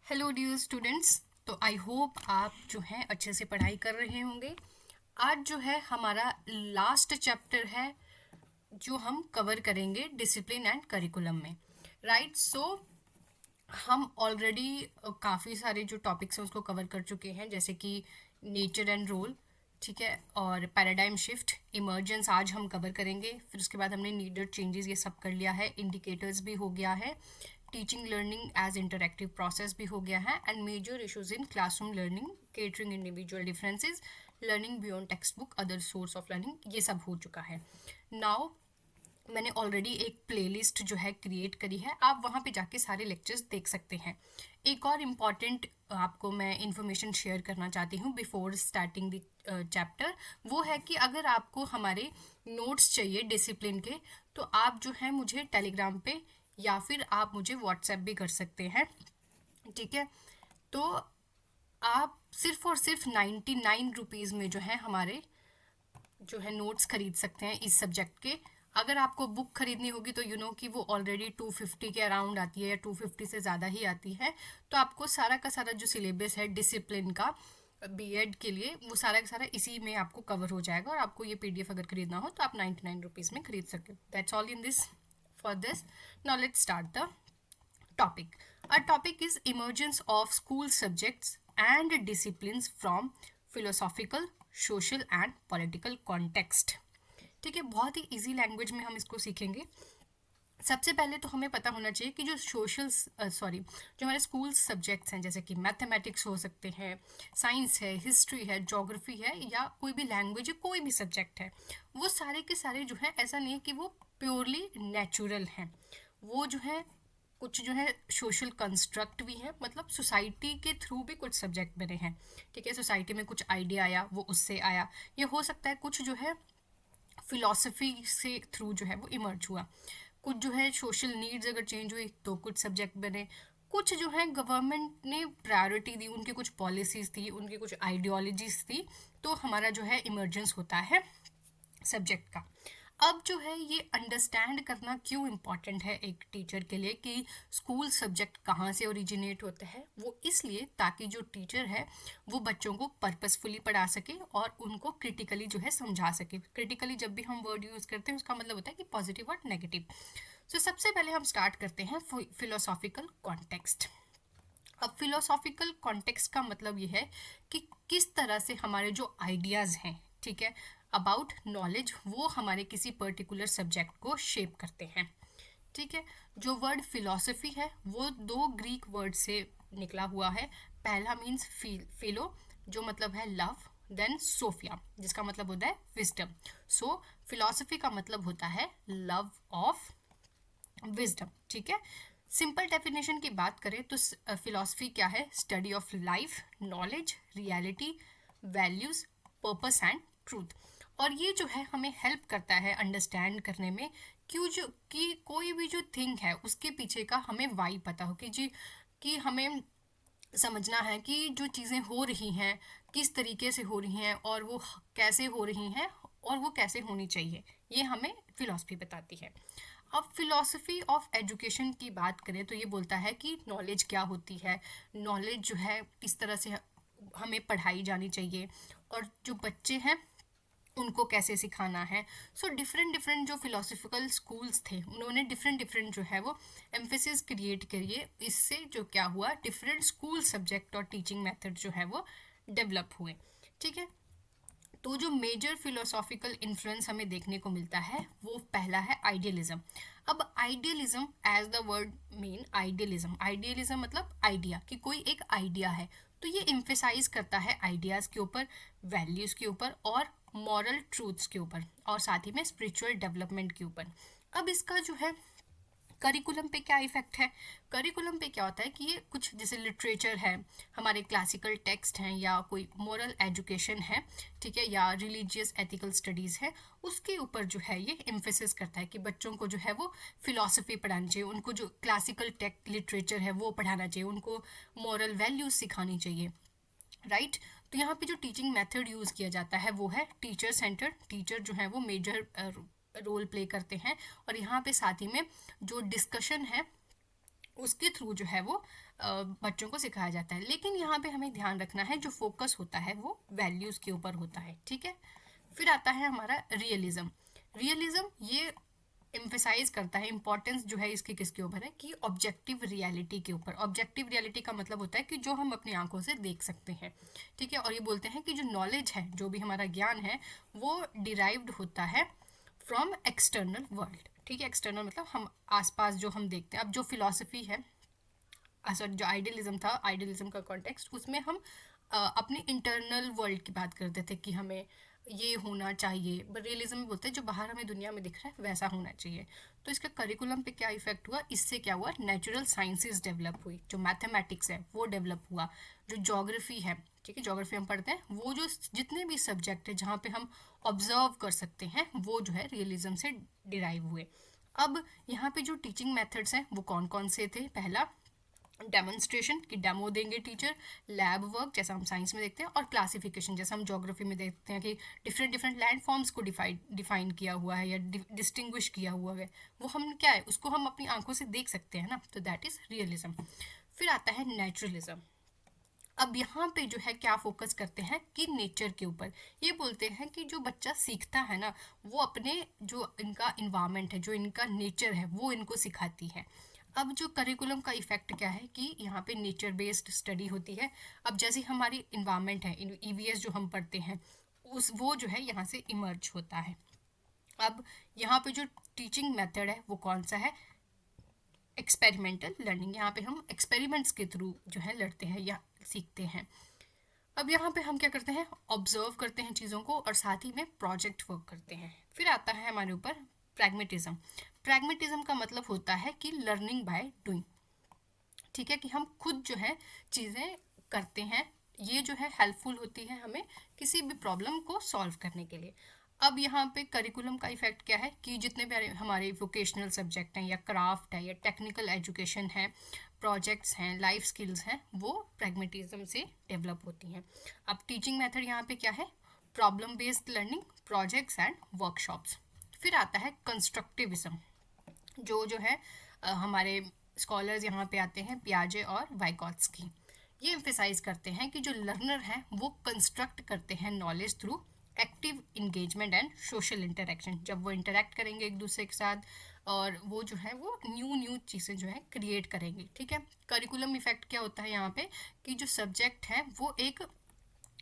Hello dear students. तो I hope आप जो है अच्छे से पढ़ाई कर रहे होंगे। आज जो है हमारा लास्ट चैप्टर है जो हम कवर करेंगे डिसिप्लिन एंड करिकुलम में। राइट, सो हम ऑलरेडी काफ़ी सारे जो टॉपिक्स हैं उसको कवर कर चुके हैं, जैसे कि नेचर एंड रोल, ठीक है, और पैराडाइम शिफ्ट, इमर्जेंस आज हम कवर करेंगे। फिर उसके बाद हमने नीडेड चेंजेस ये सब कर लिया है, इंडिकेटर्स भी हो गया है, teaching learning as interactive process भी हो गया है, and major issues in classroom learning, catering individual differences, learning beyond text book, other source of learning, ये सब हो चुका है। नाउ मैंने ऑलरेडी एक प्लेलिस्ट जो है क्रिएट करी है, आप वहाँ पे जाके सारे लेक्चर्स देख सकते हैं। एक और इम्पॉर्टेंट आपको मैं इन्फॉर्मेशन शेयर करना चाहती हूँ बिफोर स्टार्टिंग द चैप्टर, वो है कि अगर आपको हमारे नोट्स चाहिए डिसिप्लिन के, तो आप जो है मुझे टेलीग्राम पे या फिर आप मुझे व्हाट्सएप भी कर सकते हैं, ठीक है। तो आप सिर्फ और सिर्फ 99 रुपीज़ में जो है हमारे जो है नोट्स खरीद सकते हैं इस सब्जेक्ट के। अगर आपको बुक खरीदनी होगी तो कि वो ऑलरेडी 250 के अराउंड आती है या 250 से ज़्यादा ही आती है। तो आपको सारा का सारा जो सिलेबस है डिसिप्लिन का बीएड के लिए, वो सारा का सारा इसी में आपको कवर हो जाएगा, और आपको ये पीडीएफ अगर खरीदना हो तो आप 99 रुपीज़ में खरीद सकते हो। That's all in this for this. Now let's start the topic. Our topic is emergence of school subjects and disciplines from philosophical, social and political context. ठीक है, बहुत ही इजी लैंग्वेज में हम इसको सीखेंगे। सबसे पहले तो हमें पता होना चाहिए कि जो जो हमारे स्कूल सब्जेक्ट्स हैं, जैसे कि मैथमेटिक्स हो सकते हैं, साइंस है, हिस्ट्री है, ज्योग्राफी है, या कोई भी लैंग्वेज है, कोई भी सब्जेक्ट है, वो सारे के सारे जो है ऐसा नहीं है कि वो प्योरली नेचुरल हैं। वो जो है कुछ जो है सोशल कंस्ट्रक्ट भी है, मतलब सोसाइटी के थ्रू भी कुछ सब्जेक्ट बने हैं, ठीक है। सोसाइटी में कुछ आइडिया आया, वो उससे आया। ये हो सकता है कुछ जो है फिलॉसफी से थ्रू जो है वो इमर्ज हुआ। कुछ जो है सोशल नीड्स अगर चेंज हुई तो कुछ सब्जेक्ट बने। कुछ जो है गवर्नमेंट ने प्रायोरिटी दी, उनकी कुछ पॉलिसीज़ थी, उनकी कुछ आइडियोलॉजीज थी, तो हमारा जो है इमर्जेंस होता है सब्जेक्ट का। अब जो है ये अंडरस्टैंड करना क्यों इम्पॉर्टेंट है एक टीचर के लिए कि स्कूल सब्जेक्ट कहाँ से ओरिजिनेट होता है, वो इसलिए ताकि जो टीचर है वो बच्चों को पर्पसफुली पढ़ा सके और उनको क्रिटिकली जो है समझा सके। क्रिटिकली जब भी हम वर्ड यूज़ करते हैं उसका मतलब होता है कि पॉजिटिव और नेगेटिव। सो सबसे पहले हम स्टार्ट करते हैं फिलोसॉफिकल कॉन्टेक्स्ट। अब फिलोसॉफिकल कॉन्टेक्स्ट का मतलब ये है कि किस तरह से हमारे जो आइडियाज़ हैं, ठीक है, अबाउट नॉलेज, वो हमारे किसी पर्टिकुलर सब्जेक्ट को शेप करते हैं, ठीक है। जो वर्ड फिलॉसफी है वो दो ग्रीक वर्ड से निकला हुआ है। पहला मीन्स फिलो, जो मतलब है लव, देन सोफिया जिसका मतलब होता है विजडम। सो फिलॉसफी का मतलब होता है लव ऑफ विजडम, ठीक है। सिंपल डेफिनेशन की बात करें तो फिलॉसफी क्या है? Study of life, knowledge, reality, values, purpose and truth. और ये जो है हमें हेल्प करता है अंडरस्टैंड करने में क्यों जो कि कोई भी जो थिंग है उसके पीछे का हमें वाई पता हो कि जी, कि हमें समझना है कि जो चीज़ें हो रही हैं किस तरीके से हो रही हैं और वो कैसे हो रही हैं और वो कैसे होनी चाहिए, ये हमें फिलॉसफी बताती है। अब फिलॉसफी ऑफ एजुकेशन की बात करें तो ये बोलता है कि नॉलेज क्या होती है, नॉलेज जो है किस तरह से हमें पढ़ाई जानी चाहिए, और जो बच्चे हैं उनको कैसे सिखाना है। सो डिफरेंट डिफरेंट जो फिलोसफिकल स्कूल्स थे उन्होंने डिफरेंट डिफरेंट जो है वो एम्फेसिस क्रिएट करिए, इससे जो क्या हुआ डिफरेंट स्कूल सब्जेक्ट और टीचिंग मेथड जो है वो डेवलप हुए, ठीक है। तो जो मेजर फिलोसॉफिकल इन्फ्लुएंस हमें देखने को मिलता है वो पहला है आइडियलिज्म। अब idealism as the word mean idealism, idealism मतलब आइडिया, कि कोई एक आइडिया है, तो ये इम्फेसाइज करता है आइडियाज़ के ऊपर, वैल्यूज़ के ऊपर और मॉरल ट्रूथ्स के ऊपर, और साथ ही में स्पिरिचुअल डेवलपमेंट के ऊपर। अब इसका जो है करिकुलम पे क्या इफेक्ट है? करिकुलम पे क्या होता है कि ये कुछ जैसे लिटरेचर है, हमारे क्लासिकल टेक्स्ट हैं, या कोई मोरल एजुकेशन है, ठीक है, या रिलीजियस एथिकल स्टडीज़ है, उसके ऊपर जो है ये एम्फेसिस करता है कि बच्चों को जो है वो फिलॉसफी पढ़ानी चाहिए, उनको जो क्लासिकल टेक्स्ट लिटरेचर है वो पढ़ाना चाहिए, उनको मॉरल वैल्यूज सिखानी चाहिए, राइट। तो यहाँ पे जो टीचिंग मेथड यूज़ किया जाता है वो है टीचर सेंटर। टीचर जो है वो मेजर रोल प्ले करते हैं, और यहाँ पे साथ ही में जो डिस्कशन है उसके थ्रू जो है वो बच्चों को सिखाया जाता है। लेकिन यहाँ पे हमें ध्यान रखना है, जो फोकस होता है वो वैल्यूज़ के ऊपर होता है, ठीक है। फिर आता है हमारा रियलिज्म। रियलिज्म ये एम्फेसाइज करता है, इंपॉर्टेंस जो है इसकी किसके ऊपर है कि ऑब्जेक्टिव रियलिटी के ऊपर। ऑब्जेक्टिव रियलिटी का मतलब होता है कि जो हम अपनी आंखों से देख सकते हैं, ठीक है। और ये बोलते हैं कि जो नॉलेज है, जो भी हमारा ज्ञान है, वो डिराइव्ड होता है फ्रॉम एक्सटर्नल वर्ल्ड, ठीक है। एक्सटर्नल मतलब हम आसपास जो हम देखते हैं। अब जो फिलॉसफी है, सॉरी, जो आइडियलिज्म था, आइडियलिज्म का कॉन्टेक्स्ट, उसमें हम अपने इंटरनल वर्ल्ड की बात करते थे कि हमें ये होना चाहिए। बट रियलिज्म में बोलते हैं जो बाहर हमें दुनिया में दिख रहा है वैसा होना चाहिए। तो इसका करिकुलम पे क्या इफेक्ट हुआ, इससे क्या हुआ, नेचुरल साइंसेस डेवलप हुई, जो मैथमेटिक्स है वो डेवलप हुआ, जो ज्योग्राफी है, ठीक है, ज्योग्राफी हम पढ़ते हैं, वो जो जितने भी सब्जेक्ट है जहाँ पे हम ऑब्जर्व कर सकते हैं, वो जो है रियलिज्म से डिराइव हुए। अब यहाँ पे जो टीचिंग मेथड्स हैं वो कौन कौन से थे, पहला डेमोन्स्ट्रेशन की डेमो देंगे टीचर, लैब वर्क जैसा हम साइंस में देखते हैं, और क्लासिफिकेशन जैसा हम ज्योग्राफी में देखते हैं कि डिफरेंट डिफरेंट लैंड फॉर्म्स को डिफाइन किया हुआ है या डिस्टिंग्विश किया हुआ है, वो हम क्या है उसको हम अपनी आंखों से देख सकते हैं ना, तो दैट इज रियलिज्म। फिर आता है नेचुरलिज्म। अब यहाँ पे जो है क्या फोकस करते हैं कि नेचर के ऊपर। ये बोलते हैं कि जो बच्चा सीखता है ना, वो अपने जो इनका इन्वायरमेंट है, जो इनका नेचर है, वो इनको सिखाती है। अब जो करिकुलम का इफेक्ट क्या है कि यहाँ पे नेचर बेस्ड स्टडी होती है। अब जैसे हमारी इन्वायरमेंट है, ईवीएस जो हम पढ़ते हैं, उस वो जो है यहाँ से इमर्ज होता है। अब यहाँ पे जो टीचिंग मेथड है वो कौन सा है, एक्सपेरिमेंटल लर्निंग। यहाँ पे हम एक्सपेरिमेंट्स के थ्रू जो है लड़ते हैं या सीखते हैं। अब यहाँ पे हम क्या करते हैं, ऑब्जर्व करते हैं चीज़ों को और साथ ही में प्रोजेक्ट वर्क करते हैं। फिर आता है हमारे ऊपर प्रैग्मेटिज्म। प्रैग्मेटिज्म का मतलब होता है कि लर्निंग बाय डूइंग, ठीक है, कि हम खुद जो है चीज़ें करते हैं। ये जो है हेल्पफुल होती है हमें किसी भी प्रॉब्लम को सॉल्व करने के लिए। अब यहाँ पे करिकुलम का इफेक्ट क्या है कि जितने भी हमारे वोकेशनल सब्जेक्ट हैं या क्राफ्ट है या टेक्निकल एजुकेशन है, प्रोजेक्ट्स हैं, लाइफ स्किल्स हैं, वो प्रैग्मेटिज्म से डेवलप होती हैं। अब टीचिंग मेथड यहाँ पे क्या है, problem based learning, projects and workshops. फिर आता है कंस्ट्रक्टिविज्म। जो है हमारे स्कॉलर्स यहाँ पे आते हैं, पियाजे और वाइगॉट्स्की। ये एम्फेसाइज करते हैं कि जो लर्नर हैं वो कंस्ट्रक्ट करते हैं knowledge through active engagement and social interaction. जब वो इंटरेक्ट करेंगे एक दूसरे के साथ, और वो जो है वो न्यू न्यू चीज़ें जो है क्रिएट करेंगे, ठीक है। करिकुलम इफेक्ट क्या होता है यहाँ पे कि जो सब्जेक्ट है वो एक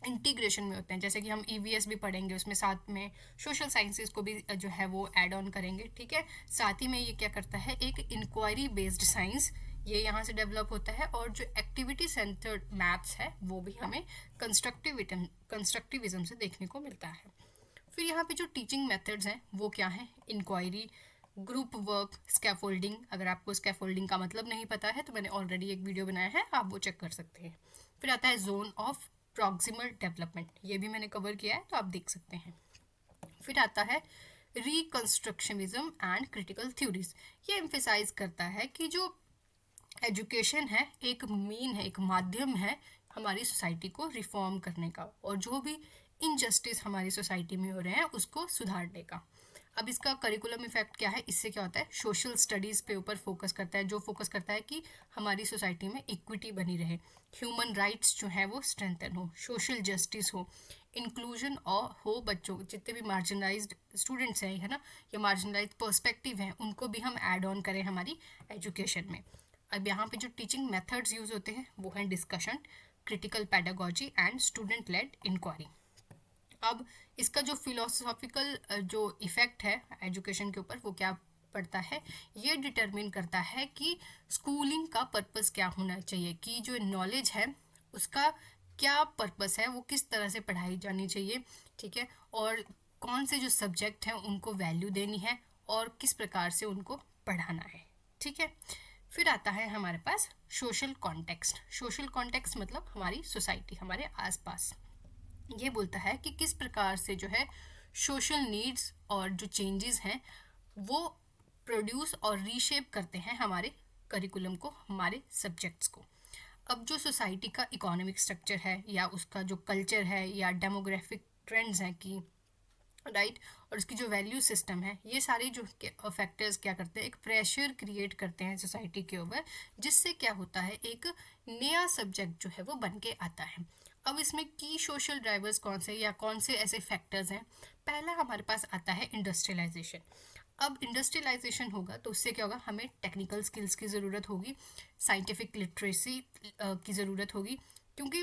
इंटीग्रेशन में होते हैं। जैसे कि हम ईवीएस भी पढ़ेंगे, उसमें साथ में सोशल साइंसेज को भी जो है वो ऐड ऑन करेंगे, ठीक है। साथ ही में ये क्या करता है, एक इंक्वायरी बेस्ड साइंस ये यहाँ से डेवलप होता है। और जो एक्टिविटी सेंटर्ड मैथ्स है वो भी हमें कंस्ट्रक्टिविज्म से देखने को मिलता है। फिर यहाँ पे जो टीचिंग मेथड्स हैं वो क्या है, इंक्वायरी, ग्रुप वर्क, स्कैफोल्डिंग। अगर आपको स्कैफोल्डिंग का मतलब नहीं पता है तो मैंने ऑलरेडी एक वीडियो बनाया है, आप वो चेक कर सकते हैं। फिर आता है जोन ऑफ प्रॉक्सिमल डेवलपमेंट, ये भी मैंने कवर किया है तो आप देख सकते हैं। फिर आता है रिकंस्ट्रक्शनिज्म एंड क्रिटिकल थ्योरीज। ये एम्फेसाइज करता है कि जो एजुकेशन है एक मीन है, एक माध्यम है हमारी सोसाइटी को रिफॉर्म करने का, और जो भी इनजस्टिस हमारी सोसाइटी में हो रहे हैं उसको सुधारने का। अब इसका करिकुलम इफेक्ट क्या है, इससे क्या होता है, सोशल स्टडीज़ पे ऊपर फोकस करता है, जो फोकस करता है कि हमारी सोसाइटी में इक्विटी बनी रहे, ह्यूमन राइट्स जो है वो स्ट्रेंथन हो, सोशल जस्टिस हो, इंक्लूजन और हो, बच्चों जितने भी मार्जिनलाइज्ड स्टूडेंट्स हैं, है ना, या मार्जिनलाइज्ड पर्सपेक्टिव हैं, उनको भी हम ऐड ऑन करें हमारी एजुकेशन में। अब यहाँ पे जो टीचिंग मेथड्स यूज़ होते हैं वो हैं discussion, critical pedagogy and student led inquiry. अब इसका जो फिलोसॉफिकल जो इफ़ेक्ट है एजुकेशन के ऊपर वो क्या पड़ता है, ये डिटरमिन करता है कि स्कूलिंग का पर्पस क्या होना चाहिए, कि जो नॉलेज है उसका क्या पर्पस है, वो किस तरह से पढ़ाई जानी चाहिए, ठीक है, और कौन से जो सब्जेक्ट हैं उनको वैल्यू देनी है और किस प्रकार से उनको पढ़ाना है, ठीक है। फिर आता है हमारे पास सोशल कॉन्टेक्स्ट। सोशल कॉन्टेक्स्ट मतलब हमारी सोसाइटी, हमारे आसपास। ये बोलता है कि किस प्रकार से जो है सोशल नीड्स और जो चेंजेस हैं वो प्रोड्यूस और रीशेप करते हैं हमारे करिकुलम को, हमारे सब्जेक्ट्स को। अब जो सोसाइटी का इकोनॉमिक स्ट्रक्चर है या उसका जो कल्चर है या डेमोग्राफिक ट्रेंड्स हैं कि राइट। और उसकी जो वैल्यू सिस्टम है, ये सारे जो फैक्टर्स क्या करते हैं, एक प्रेशर क्रिएट करते हैं सोसाइटी के ऊपर, जिससे क्या होता है, एक नया सब्जेक्ट जो है वो बन के आता है। अब इसमें की सोशल ड्राइवर्स कौन से या कौन से ऐसे फैक्टर्स हैं? पहला हमारे पास आता है इंडस्ट्रियलाइजेशन। अब इंडस्ट्रियलाइजेशन होगा तो उससे क्या होगा, हमें टेक्निकल स्किल्स की ज़रूरत होगी, साइंटिफिक लिटरेसी की ज़रूरत होगी, क्योंकि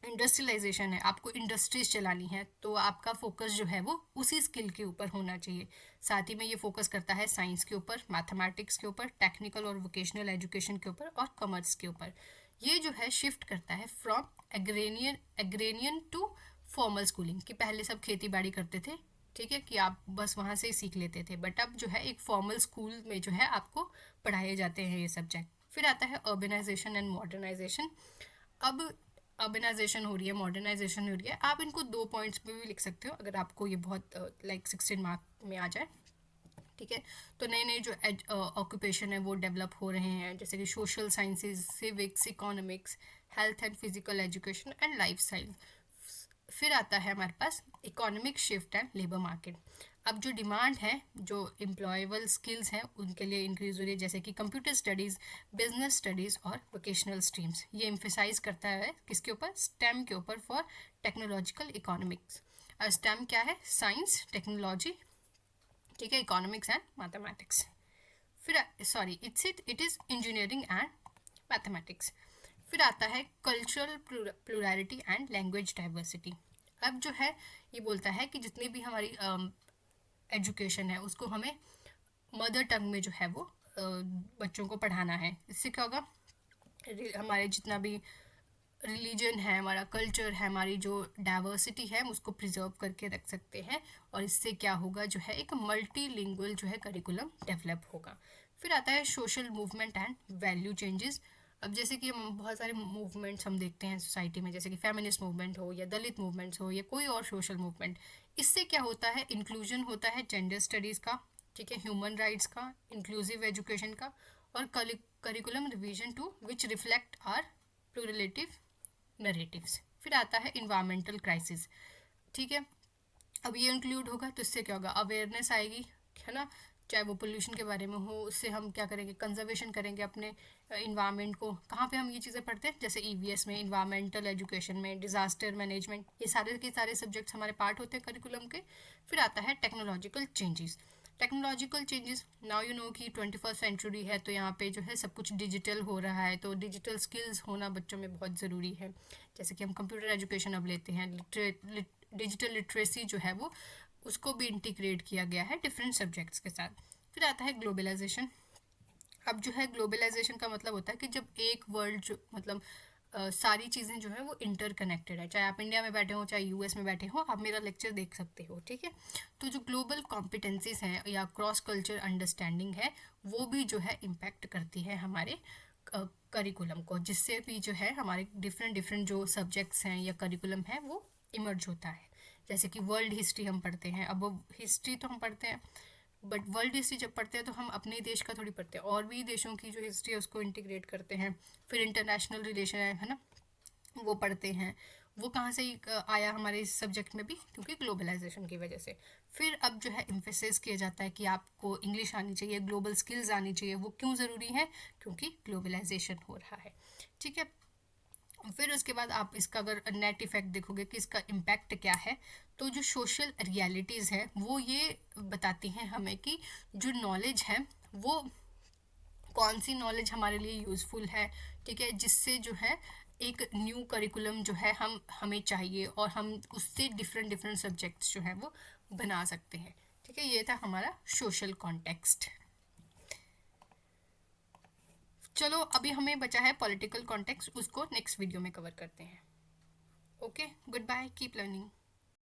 इंडस्ट्रियलाइजेशन है, आपको इंडस्ट्रीज चलानी है, तो आपका फोकस जो है वो उसी स्किल के ऊपर होना चाहिए। साथ ही में ये फोकस करता है साइंस के ऊपर, मैथमेटिक्स के ऊपर, टेक्निकल और वोकेशनल एजुकेशन के ऊपर और कॉमर्स के ऊपर। ये जो है शिफ्ट करता है फ्रॉम एग्रेनियन टू फॉर्मल स्कूलिंग, कि पहले सब खेती बाड़ी करते थे, ठीक है, कि आप बस वहाँ से ही सीख लेते थे, बट अब जो है एक फॉर्मल स्कूल में जो है आपको पढ़ाए जाते हैं ये सब्जेक्ट। फिर आता है अर्बनाइजेशन एंड मॉडर्नाइजेशन। अब अर्बनाइजेशन हो रही है, मॉडर्नाइजेशन हो रही है, आप इनको 2 पॉइंट्स पे भी लिख सकते हो अगर आपको ये बहुत लाइक 16 मार्क में आ जाए, ठीक है। तो नए नए जो ऑक्यूपेशन है वो डेवलप हो रहे हैं, जैसे कि social sciences, civics, economics, health and physical education and lifestyle. फिर आता है हमारे पास economic shift and labour market. अब जो डिमांड है, जो एम्प्लॉयबल स्किल्स हैं उनके लिए इंक्रीज हो रही है, जैसे कि कंप्यूटर स्टडीज़, बिजनेस स्टडीज़ और वोकेशनल स्ट्रीम्स। ये एम्फेसाइज करता है किसके ऊपर, स्टेम के ऊपर, फॉर टेक्नोलॉजिकल इकोनॉमिक्स। और स्टेम क्या है, साइंस, टेक्नोलॉजी, ठीक है, इकोनॉमिक्स एंड मैथमेटिक्स। फिर sorry it is engineering and mathematics. फिर आता है कल्चरल प्लुरैलिटी एंड लैंग्वेज डाइवर्सिटी। अब जो है ये बोलता है कि जितनी भी हमारी एजुकेशन है उसको हमें मदर टंग में जो है वो बच्चों को पढ़ाना है। इससे क्या होगा, हमारे जितना भी रिलीजन है, हमारा कल्चर है, हमारी जो डाइवर्सिटी है, हम उसको प्रिजर्व करके रख सकते हैं। और इससे क्या होगा, जो है एक मल्टीलिंगुअल जो है करिकुलम डेवलप होगा। फिर आता है social movement and value changes. अब जैसे कि हम बहुत सारे मूवमेंट्स हम देखते हैं सोसाइटी में, जैसे कि फेमिनिस्ट मूवमेंट हो या दलित मूवमेंट्स हो या कोई और सोशल मूवमेंट, इससे क्या होता है, इंक्लूजन होता है जेंडर स्टडीज़ का, ठीक है, ह्यूमन राइट्स का, इंक्लूसिव एजुकेशन का, और curriculum revision to which reflect are pluralistic narratives. फिर आता है इन्वायरमेंटल क्राइसिस, ठीक है। अब ये इंक्लूड होगा तो इससे क्या होगा, अवेयरनेस आएगी, है ना, चाहे वो पोल्यूशन के बारे में हो, उससे हम क्या करेंगे, कंजर्वेशन करेंगे अपने इन्वायरमेंट को। कहाँ पे हम ये चीज़ें पढ़ते हैं, जैसे ईवीएस में, इन्वायरमेंटल एजुकेशन में, डिजास्टर मैनेजमेंट, ये सारे के सारे सब्जेक्ट्स हमारे पार्ट होते हैं करिकुलम के। फिर आता है technological changes. Technological changes, now you know कि 21st सेंचुरी है, तो यहाँ पे जो है सब कुछ डिजिटल हो रहा है, तो डिजिटल स्किल्स होना बच्चों में बहुत ज़रूरी है। जैसे कि हम कंप्यूटर एजुकेशन अब लेते हैं, डिजिटल लिटरेसी जो है वो, उसको भी इंटीग्रेट किया गया है डिफरेंट सब्जेक्ट्स के साथ। फिर आता है ग्लोबलाइजेशन। अब जो है ग्लोबलाइजेशन का मतलब होता है कि जब एक वर्ल्ड जो मतलब सारी चीज़ें जो है वो इंटरकनेक्टेड है, चाहे आप इंडिया में बैठे हो चाहे यूएस में बैठे हो, आप मेरा लेक्चर देख सकते हो, ठीक है। तो जो ग्लोबल कॉम्पिटेंसीज हैं या क्रॉस कल्चर अंडरस्टैंडिंग है, वो भी जो है इम्पैक्ट करती है हमारे करिकुलम को, जिससे भी जो है हमारे डिफरेंट डिफरेंट जो सब्जेक्ट्स हैं या करिकुलम है वो इमर्ज होता है। जैसे कि वर्ल्ड हिस्ट्री हम पढ़ते हैं, अब वो हिस्ट्री तो हम पढ़ते हैं, बट वर्ल्ड हिस्ट्री जब पढ़ते हैं तो हम अपने देश का थोड़ी पढ़ते हैं, और भी देशों की जो हिस्ट्री है उसको इंटीग्रेट करते हैं। फिर इंटरनेशनल रिलेशन है ना, वो पढ़ते हैं। वो कहाँ से आया हमारे इस सब्जेक्ट में भी, क्योंकि ग्लोबलाइजेशन की वजह से। फिर अब जो है एम्फेसिस किया जाता है कि आपको इंग्लिश आनी चाहिए, ग्लोबल स्किल्स आनी चाहिए। वो क्यों ज़रूरी है, क्योंकि ग्लोबलाइजेशन हो रहा है, ठीक है। फिर उसके बाद आप इसका अगर नेट इफेक्ट देखोगे कि इसका इम्पैक्ट क्या है, तो जो सोशल रियलिटीज़ है वो ये बताती हैं हमें कि जो नॉलेज है वो कौन सी नॉलेज हमारे लिए यूज़फुल है, ठीक है, जिससे जो है एक न्यू करिकुलम जो है हमें चाहिए, और हम उससे डिफरेंट डिफरेंट सब्जेक्ट्स जो है वो बना सकते हैं, ठीक है। ये था हमारा सोशल कॉन्टेक्स्ट। चलो अभी हमें बचा है पॉलिटिकल कॉन्टेक्स्ट, उसको नेक्स्ट वीडियो में कवर करते हैं। Okay, goodbye, keep learning.